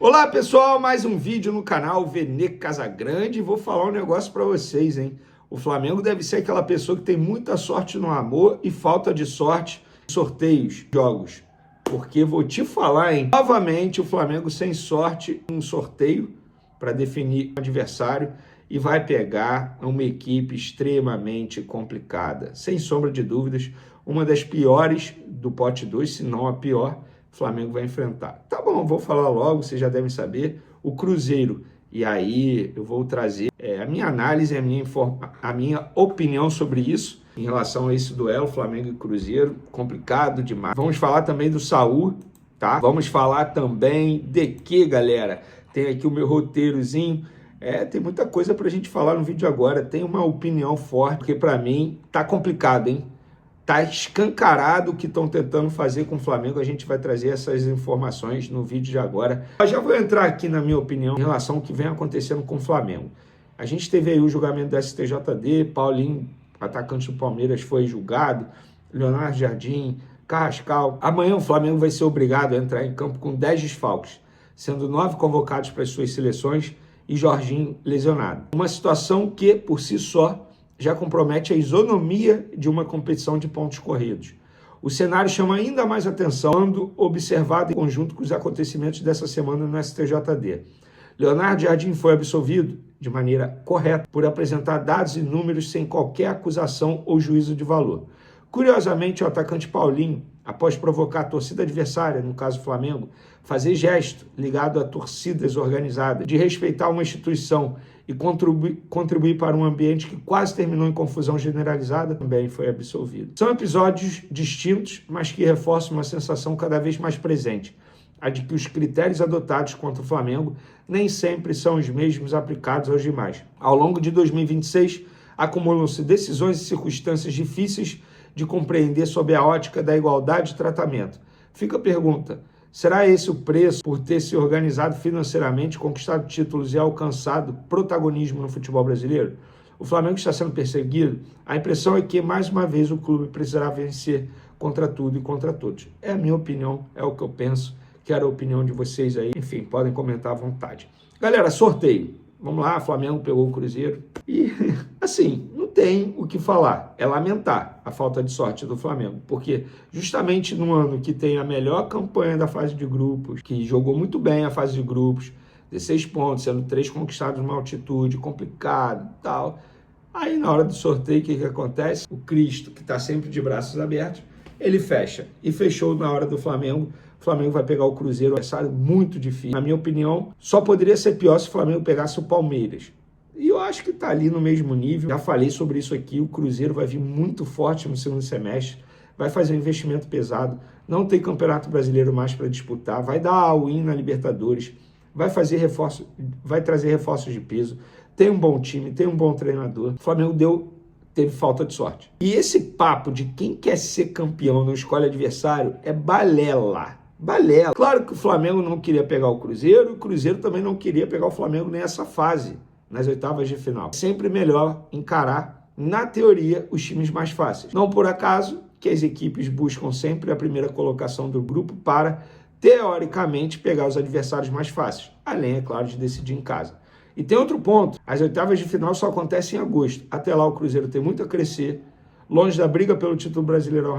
Olá pessoal, mais um vídeo no canal Vene Casagrande e vou falar um negócio para vocês, hein? O Flamengo deve ser aquela pessoa que tem muita sorte no amor e falta de sorte em sorteios, jogos. Porque vou te falar, hein? Novamente o Flamengo sem sorte em um sorteio para definir o adversário e vai pegar uma equipe extremamente complicada. Sem sombra de dúvidas, uma das piores do pote 2, se não a pior, o Flamengo vai enfrentar. Tá bom, vou falar logo, vocês já devem saber, o Cruzeiro. E aí eu vou trazer a minha análise, a minha opinião sobre isso, em relação a esse duelo Flamengo e Cruzeiro, complicado demais. Vamos falar também do Saul, tá? Vamos falar também de que, galera? Tem aqui o meu roteirozinho. Tem muita coisa pra gente falar no vídeo agora. Tem uma opinião forte, porque pra mim tá complicado, hein? Tá escancarado o que estão tentando fazer com o Flamengo. A gente vai trazer essas informações no vídeo de agora. Eu já vou entrar aqui na minha opinião em relação ao que vem acontecendo com o Flamengo. A gente teve aí o julgamento do STJD, Paulinho, atacante do Palmeiras, foi julgado, Leonardo Jardim, Carrascal. Amanhã o Flamengo vai ser obrigado a entrar em campo com 10 desfalques, sendo 9 convocados para as suas seleções e Jorginho lesionado. Uma situação que, por si só, já compromete a isonomia de uma competição de pontos corridos. O cenário chama ainda mais atenção quando observado em conjunto com os acontecimentos dessa semana no STJD. Leonardo Jardim foi absolvido de maneira correta por apresentar dados e números sem qualquer acusação ou juízo de valor. Curiosamente, o atacante Paulinho, após provocar a torcida adversária, no caso Flamengo, fazer gesto ligado a torcidas organizadas, de respeitar uma instituição e contribuir para um ambiente que quase terminou em confusão generalizada, também foi absolvido. São episódios distintos, mas que reforçam uma sensação cada vez mais presente, a de que os critérios adotados contra o Flamengo nem sempre são os mesmos aplicados aos demais. Ao longo de 2026, acumulam-se decisões e circunstâncias difíceis de compreender sob a ótica da igualdade de tratamento. Fica a pergunta: será esse o preço por ter se organizado financeiramente, conquistado títulos e alcançado protagonismo no futebol brasileiro? O Flamengo está sendo perseguido? A impressão é que, mais uma vez, o clube precisará vencer contra tudo e contra todos. É a minha opinião, é o que eu penso. Quero a opinião de vocês aí. Enfim, podem comentar à vontade. Galera, sorteio. Vamos lá, Flamengo pegou o Cruzeiro. E, assim, não tem o que falar. É lamentar a falta de sorte do Flamengo. Porque justamente no ano que tem a melhor campanha da fase de grupos, que jogou muito bem a fase de grupos, 16 pontos, sendo 3 conquistados numa altitude, complicado e tal. Aí, na hora do sorteio, o que acontece? O Cristo, que está sempre de braços abertos, ele fecha. E fechou na hora do Flamengo. O Flamengo vai pegar o Cruzeiro, um adversário muito difícil. Na minha opinião, só poderia ser pior se o Flamengo pegasse o Palmeiras. E eu acho que está ali no mesmo nível. Já falei sobre isso aqui, o Cruzeiro vai vir muito forte no segundo semestre, vai fazer um investimento pesado, não tem Campeonato Brasileiro mais para disputar, vai dar all-in na Libertadores, vai fazer reforço, vai trazer reforços de peso, tem um bom time, tem um bom treinador. O Flamengo teve falta de sorte. E esse papo de quem quer ser campeão não escolhe adversário é balela. Balela. Claro que o Flamengo não queria pegar o Cruzeiro também não queria pegar o Flamengo nessa fase, nas oitavas de final. Sempre melhor encarar, na teoria, os times mais fáceis. Não por acaso que as equipes buscam sempre a primeira colocação do grupo para, teoricamente, pegar os adversários mais fáceis. Além, é claro, de decidir em casa. E tem outro ponto, as oitavas de final só acontecem em agosto. Até lá o Cruzeiro tem muito a crescer. Longe da briga pelo título brasileiro,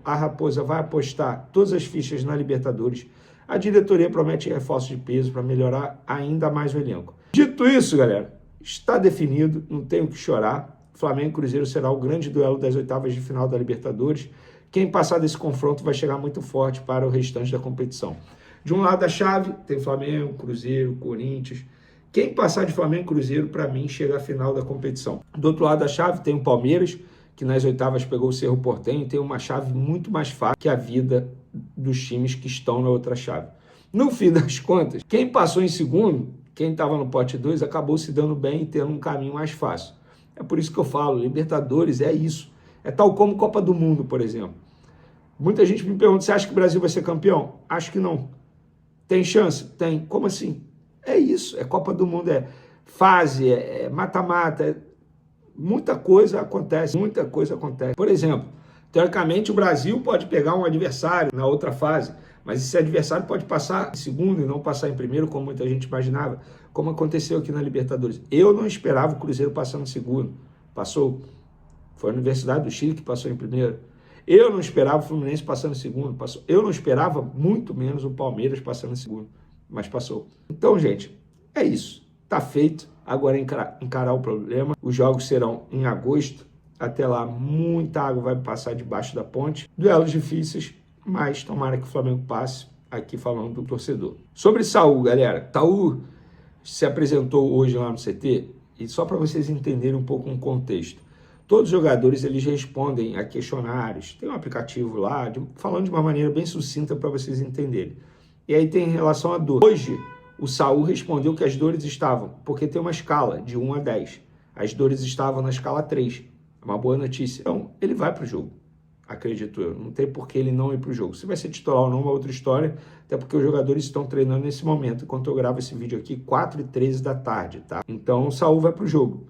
a Raposa vai apostar todas as fichas na Libertadores. A diretoria promete reforços de peso para melhorar ainda mais o elenco. Dito isso, galera, está definido, não tem o que chorar. Flamengo e Cruzeiro será o grande duelo das oitavas de final da Libertadores. Quem passar desse confronto vai chegar muito forte para o restante da competição. De um lado da chave tem Flamengo, Cruzeiro, Corinthians. Quem passar de Flamengo e Cruzeiro, para mim, chega à final da competição. Do outro lado da chave tem o Palmeiras, que nas oitavas pegou o Cerro Porteño, tem uma chave muito mais fácil que a vida dos times que estão na outra chave. No fim das contas, quem passou em segundo, quem estava no pote 2, acabou se dando bem e tendo um caminho mais fácil. É por isso que eu falo, Libertadores é isso. É tal como Copa do Mundo, por exemplo. Muita gente me pergunta, você acha que o Brasil vai ser campeão? Acho que não. Tem chance? Tem. Como assim? É isso, é Copa do Mundo, é fase, é mata-mata, muita coisa acontece. Por exemplo, Teoricamente, o Brasil pode pegar um adversário na outra fase, mas esse adversário pode passar em segundo e não passar em primeiro, como muita gente imaginava, como aconteceu aqui na Libertadores. Eu não esperava o Cruzeiro passando em segundo. Passou. Foi a Universidade do Chile que passou em primeiro. Eu não esperava o Fluminense passando em segundo. Passou. Eu não esperava muito menos o Palmeiras passando em segundo, mas passou. Então, gente, é isso. Tá feito. Agora é encarar o problema. Os jogos serão em agosto. Até lá, muita água vai passar debaixo da ponte. Duelos difíceis, mas tomara que o Flamengo passe, aqui falando do torcedor. Sobre Saul, galera. Saul se apresentou hoje lá no CT, e só para vocês entenderem um pouco um contexto. Todos os jogadores, eles respondem a questionários. Tem um aplicativo lá, falando de uma maneira bem sucinta para vocês entenderem. E aí tem em relação à dor. Hoje, o Saul respondeu que as dores estavam, porque tem uma escala de 1 a 10. As dores estavam na escala 3. É uma boa notícia. Então, ele vai para o jogo, acredito eu. Não tem por que ele não ir para o jogo. Se vai ser titular ou não, é uma outra história, até porque os jogadores estão treinando nesse momento, enquanto eu gravo esse vídeo aqui, 4h13 da tarde, tá? Então, o Saul vai para o jogo.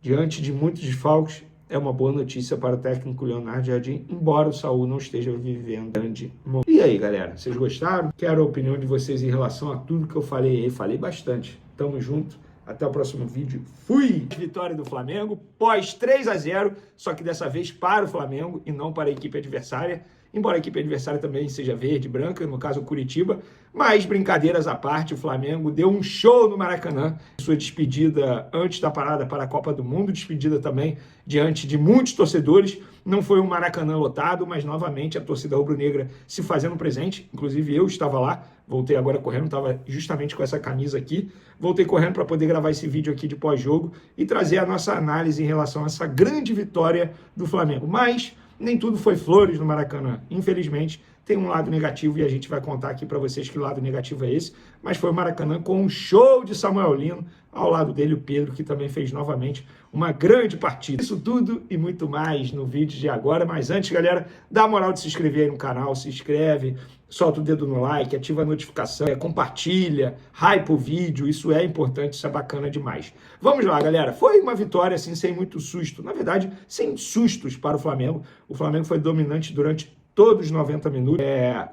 Diante de muitos desfalques, é uma boa notícia para o técnico Leonardo Jardim, embora o Saul não esteja vivendo grande momento. E aí, galera, vocês gostaram? Quero a opinião de vocês em relação a tudo que eu falei aí. Falei bastante. Tamo junto. Até o próximo vídeo. Fui! Vitória do Flamengo, pós 3-0, só que dessa vez para o Flamengo e não para a equipe adversária. Embora a equipe adversária também seja verde e branca, no caso o Curitiba. Mas, brincadeiras à parte, o Flamengo deu um show no Maracanã. Sua despedida antes da parada para a Copa do Mundo, despedida também diante de muitos torcedores. Não foi um Maracanã lotado, mas novamente a torcida rubro-negra se fazendo presente. Inclusive eu estava lá, voltei agora correndo, estava justamente com essa camisa aqui. Voltei correndo para poder gravar esse vídeo aqui de pós-jogo e trazer a nossa análise em relação a essa grande vitória do Flamengo. Mas nem tudo foi flores no Maracanã. Infelizmente, tem um lado negativo e a gente vai contar aqui para vocês que lado negativo é esse. Mas foi o Maracanã com um show de Samuel Lino, ao lado dele o Pedro, que também fez novamente uma grande partida. Isso tudo e muito mais no vídeo de agora. Mas antes, galera, dá a moral de se inscrever aí no canal, se inscreve, solta o dedo no like, ativa a notificação, compartilha, hypa o vídeo, isso é importante, isso é bacana demais. Vamos lá, galera, foi uma vitória assim, sem muito susto, na verdade, sem sustos para o Flamengo. O Flamengo foi dominante durante todos os 90 minutos,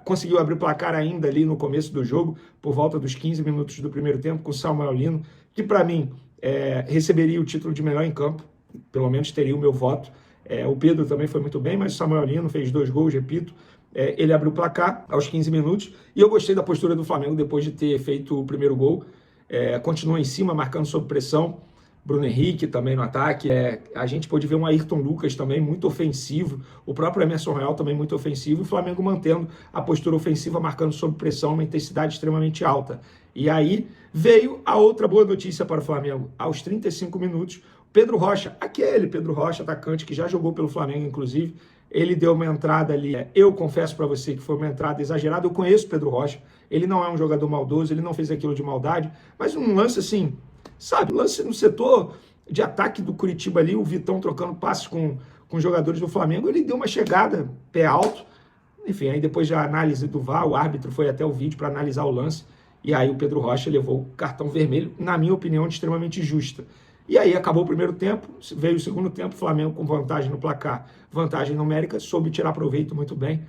conseguiu abrir o placar ainda ali no começo do jogo, por volta dos 15 minutos do primeiro tempo, com o Samuel Lino, que para mim receberia o título de melhor em campo, pelo menos teria o meu voto. O Pedro também foi muito bem, mas o Samuel Lino fez 2 gols, repito. Ele abriu o placar aos 15 minutos e eu gostei da postura do Flamengo depois de ter feito o primeiro gol. Continua em cima, marcando sob pressão. Bruno Henrique também no ataque. A gente pôde ver um Ayrton Lucas também muito ofensivo. O próprio Emerson Royal também muito ofensivo. O Flamengo mantendo a postura ofensiva, marcando sob pressão, uma intensidade extremamente alta. E aí veio a outra boa notícia para o Flamengo. Aos 35 minutos, Pedro Rocha, aquele Pedro Rocha, atacante que já jogou pelo Flamengo, inclusive, ele deu uma entrada ali, eu confesso para você que foi uma entrada exagerada. Eu conheço o Pedro Rocha, ele não é um jogador maldoso, ele não fez aquilo de maldade, mas um lance assim, sabe, lance no setor de ataque do Curitiba ali, o Vitão trocando passes com os jogadores do Flamengo, ele deu uma chegada, pé alto, enfim, aí depois da análise do VAR, o árbitro foi até o vídeo para analisar o lance, e aí o Pedro Rocha levou o cartão vermelho, na minha opinião, extremamente justa. E aí acabou o primeiro tempo, veio o segundo tempo, o Flamengo com vantagem no placar, vantagem numérica, soube tirar proveito muito bem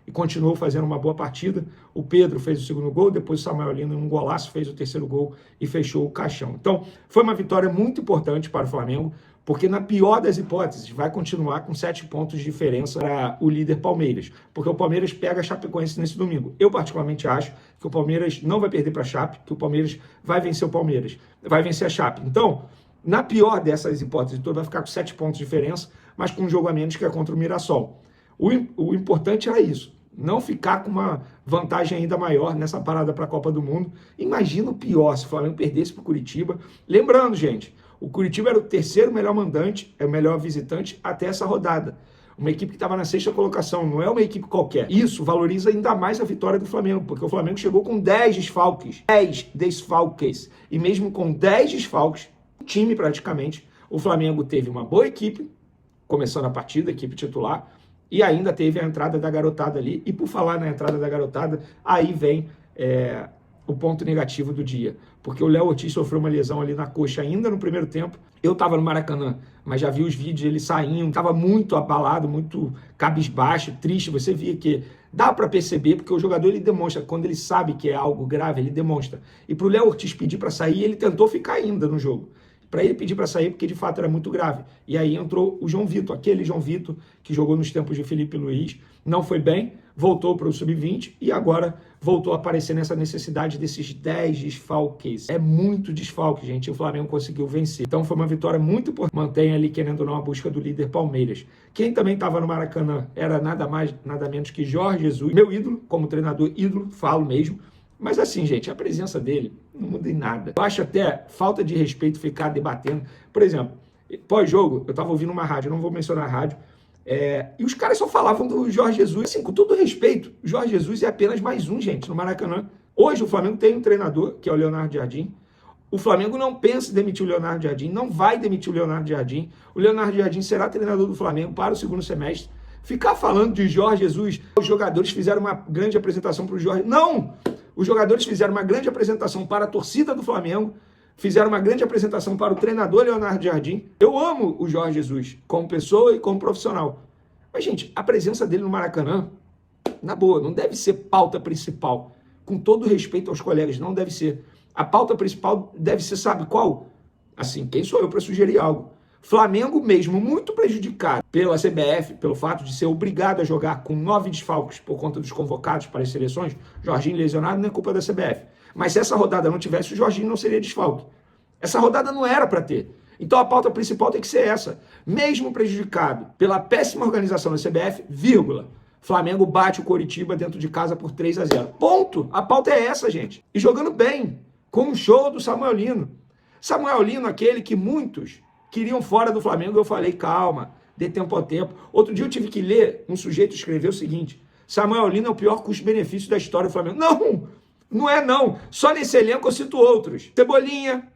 e continuou fazendo uma boa partida. O Pedro fez o segundo gol, depois o Samuel Lino, um golaço, fez o terceiro gol e fechou o caixão. Então, foi uma vitória muito importante para o Flamengo, porque na pior das hipóteses, vai continuar com 7 pontos de diferença para o líder Palmeiras, porque o Palmeiras pega a Chapecoense nesse domingo. Eu particularmente acho que o Palmeiras não vai perder para a Chape, que o Palmeiras vai vencer o Palmeiras, vai vencer a Chape. Então, na pior dessas hipóteses, vai ficar com 7 pontos de diferença, mas com um jogo a menos que é contra o Mirassol. O importante era isso, não ficar com uma vantagem ainda maior nessa parada para a Copa do Mundo. Imagina o pior se o Flamengo perdesse para o Curitiba. Lembrando, gente, o Curitiba era o terceiro melhor mandante, é o melhor visitante até essa rodada. Uma equipe que estava na 6ª colocação, não é uma equipe qualquer. Isso valoriza ainda mais a vitória do Flamengo, porque o Flamengo chegou com 10 desfalques. 10 desfalques. E mesmo com 10 desfalques, time praticamente, o Flamengo teve uma boa equipe, começando a partida, equipe titular, e ainda teve a entrada da garotada ali. E por falar na entrada da garotada, aí vem o ponto negativo do dia, porque o Léo Ortiz sofreu uma lesão ali na coxa ainda no primeiro tempo. Eu estava no Maracanã, mas já vi os vídeos, ele saindo, estava muito abalado, muito cabisbaixo, triste. Você via que dá para perceber, porque o jogador ele demonstra, quando ele sabe que é algo grave, ele demonstra. E para o Léo Ortiz pedir para sair, ele tentou ficar ainda no jogo. Para ele pedir para sair, porque de fato era muito grave. E aí entrou o João Vitor, aquele João Vitor que jogou nos tempos de Felipe Luiz, não foi bem, voltou para o Sub-20 e agora voltou a aparecer nessa necessidade desses 10 desfalques. É muito desfalque, gente, e o Flamengo conseguiu vencer. Então foi uma vitória muito importante. Mantém ali, querendo ou não, a busca do líder Palmeiras. Quem também estava no Maracanã era nada mais, nada menos que Jorge Jesus, meu ídolo, como treinador, ídolo, falo mesmo. Mas assim, gente, a presença dele não muda em nada. Eu acho até falta de respeito ficar debatendo. Por exemplo, pós-jogo, eu estava ouvindo uma rádio, não vou mencionar a rádio, e os caras só falavam do Jorge Jesus. Assim, com todo respeito, o Jorge Jesus é apenas mais um, gente, no Maracanã. Hoje o Flamengo tem um treinador, que é o Leonardo Jardim. O Flamengo não pensa em demitir o Leonardo Jardim, não vai demitir o Leonardo Jardim. O Leonardo Jardim será treinador do Flamengo para o segundo semestre. Ficar falando de Jorge Jesus, os jogadores fizeram uma grande apresentação para o Jorge. Não! Os jogadores fizeram uma grande apresentação para a torcida do Flamengo, fizeram uma grande apresentação para o treinador Leonardo Jardim. Eu amo o Jorge Jesus, como pessoa e como profissional. Mas, gente, a presença dele no Maracanã, na boa, não deve ser pauta principal. Com todo respeito aos colegas, não deve ser. A pauta principal deve ser, sabe qual? Assim, quem sou eu para sugerir algo? Flamengo mesmo, muito prejudicado pela CBF, pelo fato de ser obrigado a jogar com 9 desfalques por conta dos convocados para as seleções. Jorginho lesionado não é culpa da CBF. Mas se essa rodada não tivesse, o Jorginho não seria desfalque. Essa rodada não era para ter. Então a pauta principal tem que ser essa. Mesmo prejudicado pela péssima organização da CBF, vírgula, Flamengo bate o Coritiba dentro de casa por 3-0. Ponto. A pauta é essa, gente. E jogando bem, com um show do Samuel Lino. Samuel Lino, aquele que muitos queriam fora do Flamengo, eu falei, calma, dê tempo ao tempo. Outro dia eu tive que ler, um sujeito escreveu o seguinte: Samuel Lino é o pior custo-benefício da história do Flamengo. Não, não é não. Só nesse elenco eu cito outros. Cebolinha,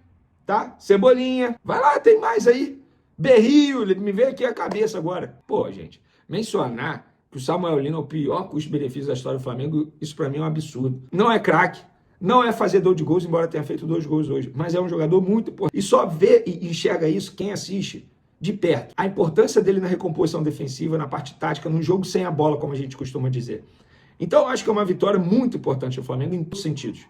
tá? Cebolinha. Vai lá, tem mais aí. Berrio, me veio aqui a cabeça agora. Pô, gente, mencionar que o Samuel Lino é o pior custo-benefício da história do Flamengo, isso pra mim é um absurdo. Não é craque. Não é fazedor de gols, embora tenha feito 2 gols hoje, mas é um jogador muito importante. E só vê e enxerga isso quem assiste de perto. A importância dele na recomposição defensiva, na parte tática, num jogo sem a bola, como a gente costuma dizer. Então, eu acho que é uma vitória muito importante do Flamengo em todos os sentidos.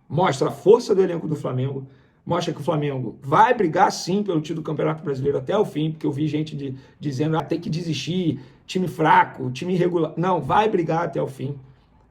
Mostra a força do elenco do Flamengo, mostra que o Flamengo vai brigar sim pelo título do Campeonato Brasileiro até o fim, porque eu vi gente dizendo tem que desistir, time fraco, time irregular. Não, vai brigar até o fim.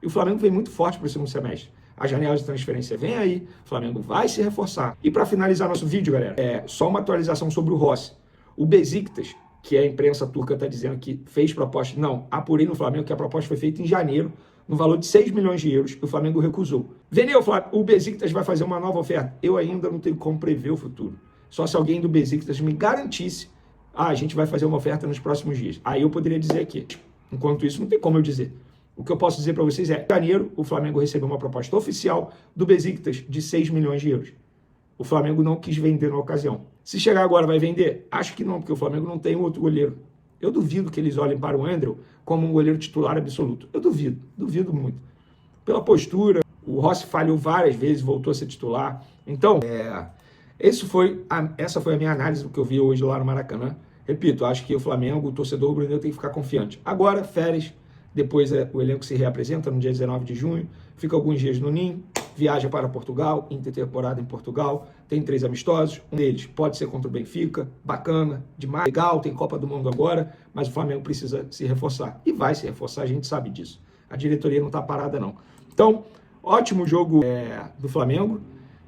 E o Flamengo vem muito forte para o segundo semestre. A janela de transferência vem aí, o Flamengo vai se reforçar. E para finalizar nosso vídeo, galera, só uma atualização sobre o Rossi. O Besiktas, que a imprensa turca está dizendo que fez proposta, não, apurei no Flamengo que a proposta foi feita em janeiro, no valor de 6 milhões de euros, e o Flamengo recusou. Veneu, o Besiktas vai fazer uma nova oferta. Eu ainda não tenho como prever o futuro. Só se alguém do Besiktas me garantisse, a gente vai fazer uma oferta nos próximos dias. Aí eu poderia dizer aqui. Enquanto isso, não tem como eu dizer. O que eu posso dizer para vocês é, em janeiro, o Flamengo recebeu uma proposta oficial do Besiktas de 6 milhões de euros. O Flamengo não quis vender na ocasião. Se chegar agora, vai vender? Acho que não, porque o Flamengo não tem outro goleiro. Eu duvido que eles olhem para o André como um goleiro titular absoluto. Eu duvido muito. Pela postura, o Rossi falhou várias vezes, voltou a ser titular. Então, essa foi a minha análise do que eu vi hoje lá no Maracanã. Repito, acho que o Flamengo, o torcedor rubro-negro tem que ficar confiante. Agora, férias. Depois o elenco se reapresenta no dia 19 de junho, fica alguns dias no Ninho, viaja para Portugal, intertemporada em Portugal, tem 3 amistosos, um deles pode ser contra o Benfica, bacana, demais, legal, tem Copa do Mundo agora, mas o Flamengo precisa se reforçar, e vai se reforçar, a gente sabe disso. A diretoria não está parada não. Então, ótimo jogo do Flamengo.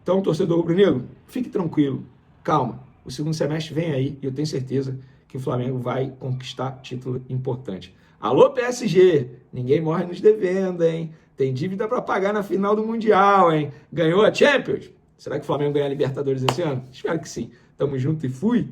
Então, torcedor rubro-negro, fique tranquilo, calma, o segundo semestre vem aí, e eu tenho certeza que o Flamengo vai conquistar título importante. Alô, PSG, ninguém morre nos devendo, hein? Tem dívida para pagar na final do Mundial, hein? Ganhou a Champions? Será que o Flamengo ganha a Libertadores esse ano? Espero que sim. Tamo junto e fui!